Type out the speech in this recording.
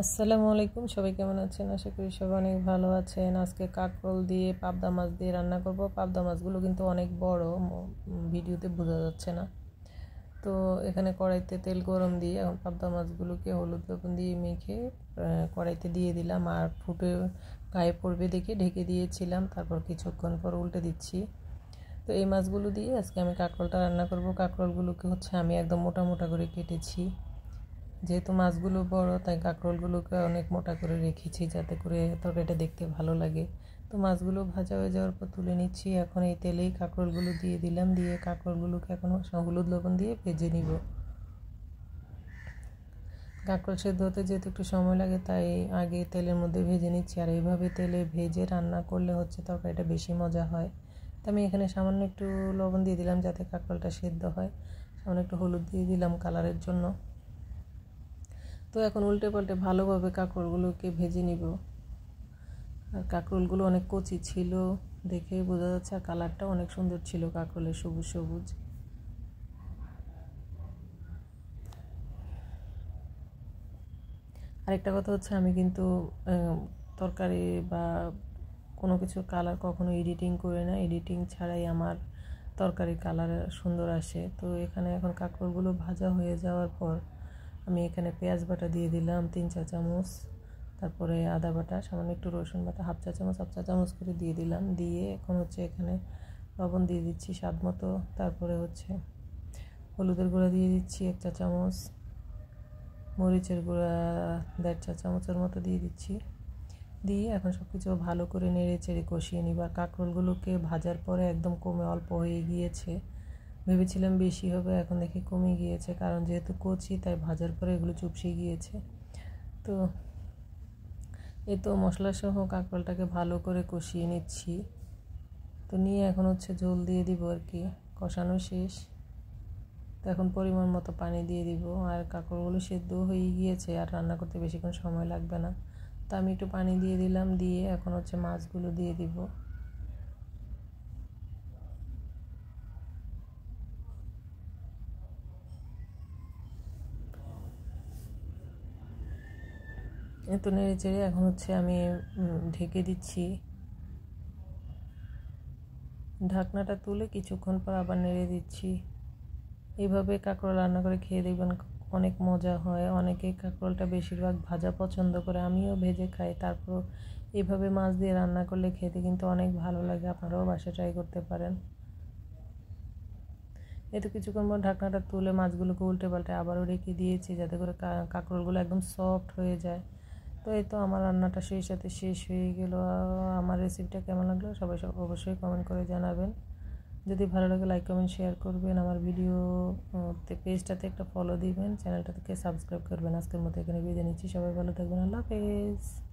আসসালামু আলাইকুম, সবাই কেমন আছেন? আশা করি সবাই অনেক ভালো আছেন। আজকে কাঁকরোল দিয়ে পাবদা মাছ দিয়ে রান্না করব। পাবদা মাছগুলো কিন্তু অনেক বড়, ভিডিওতে বোঝা যাচ্ছে না। তো এখানে কড়াইতে তেল গরম দিয়ে এখন পাবদা মাছগুলোকে হলুদ লবণ দিয়ে মেখে কড়াইতে দিয়ে দিলাম, আর ফুটে গায়ে পড়বে দেখে ঢেকে দিয়েছিলাম। তারপর কিছুক্ষণ পর উল্টে দিচ্ছি। তো এই মাছগুলো দিয়ে আজকে আমি কাঁকরোলটা রান্না করব। কাঁকরোলগুলোকে আমি একদম মোটা মোটা করে কেটেছি। যেহেতু মাছগুলো বড়, তাই কাঁকরোলগুলোকে অনেক মোটা করে রেখেছি যাতে করে তরকারিটা দেখতে ভালো লাগে। তো মাছগুলো ভাজা হয়ে যাওয়ার পর তুলে নিচ্ছি। এখন এই তেলেই কাঁকরোলগুলো দিয়ে দিলাম, দিয়ে কাঁকরোলগুলোকে এখন হলুদ লবণ দিয়ে ভেজে নিব। কাঁকরোল সেদ্ধ হতে যেহেতু একটু সময় লাগে, তাই আগে তেলের মধ্যে ভেজে নিচ্ছি। আর এইভাবে তেলে ভেজে রান্না করলে তরকারিটা বেশি মজা হয়। তো আমি এখানে সামান্য একটু লবণ দিয়ে দিলাম যাতে কাঁকরোলটা সেদ্ধ হয়। সামান্য একটু হলুদ দিয়ে দিলাম কালারের জন্য। তো এখন উল্টে পাল্টে ভালোভাবে কাঁকরোলগুলোকে ভেজে নিব। আর কাঁকরোলগুলো অনেক কচি ছিল, দেখে বোঝা যাচ্ছে। আর কালারটা অনেক সুন্দর ছিল কাঁকরোলের, সবুজ সবুজ। আরেকটা কথা আমি কিন্তু তরকারি বা কোনো কিছু কালার কখনো এডিটিং করি না। এডিটিং ছাড়াই আমার তরকারির কালার সুন্দর আসে। তো এখানে এখন কাঁকরোলগুলো ভাজা হয়ে যাওয়ার পর আমি এখানে পেঁয়াজ বাটা দিয়ে দিলাম 3 চা চামচ, তারপরে আদা বাটা, সামান্য একটু রসুন বাটা হাফ চা চামচ করে দিয়ে দিলাম। দিয়ে এখন এখানে লবণ দিয়ে দিচ্ছি স্বাদ মতো। তারপরে হলুদের গুঁড়া দিয়ে দিচ্ছি 1 চা চামচ, মরিচের গুঁড়া 1.5 চা চামচের মতো দিয়ে দিচ্ছি। দিয়ে এখন সব কিছু ভালো করে নেড়ে চেড়ে কষিয়ে নিব। আর কাঁকরোলগুলোকে ভাজার পরে একদম কমে অল্প হয়ে গিয়েছে। ভেবেছিলাম বেশি হবে, এখন দেখি কমে গিয়েছে, কারণ যেহেতু কচি তাই ভাজার পরে এগুলো চুপসে গিয়েছে। তো এই তো মশলা সহ কাঁকরোলটাকে ভালো করে কষিয়ে নিচ্ছি। তো নিয়ে এখন ঝোল দিয়ে দিব আর কি, কষানো শেষ। তো এখন পরিমাণ মতো পানি দিয়ে দিব। আর কাঁকরোলগুলো সেদ্ধ হয়ে গিয়েছে, আর রান্না করতে বেশিক্ষণ সময় লাগবে না। তো আমি একটু পানি দিয়ে দিলাম, দিয়ে এখন মাছগুলো দিয়ে দিব। এত নেড়ে চেড়ে এখন আমি ঢেকে দিচ্ছি। ঢাকনাটা তুলে কিছুক্ষণ পর আবার নেড়ে দিচ্ছি। এইভাবে কাঁকরোল রান্না করে খেয়ে দেখবেন, অনেক মজা হয়। অনেকেই কাঁকরোলটা বেশিরভাগ ভাজা পছন্দ করে, আমিও ভেজে খাই। তারপর এইভাবে মাছ দিয়ে রান্না করলে খেতে কিন্তু অনেক ভালো লাগে। আপনারাও বাসায় ট্রাই করতে পারেন। এই তো কিছুক্ষণ পর ঢাকনাটা তুলে মাছগুলোকে উল্টে পাল্টে আবারও রেখে দিয়েছি যাতে করে কাঁকরোলগুলো একদম সফট হয়ে যায়। তো এই তো আমার রান্নাটা সেই সাথে শেষ হয়ে গেল। আমার রেসিপিটা কেমন লাগলো সবাই অবশ্যই কমেন্ট করে জানাবেন। যদি ভালো লাগে লাইক কমেন্ট শেয়ার করবেন। আমার পেজটাতে একটা ফলো দিবেন, চ্যানেলটাকে সাবস্ক্রাইব করবেন। আজকের মতো এখানে বিদায় নিচ্ছি। সবাই ভালো থাকবেন। আল্লাহ হাফেজ।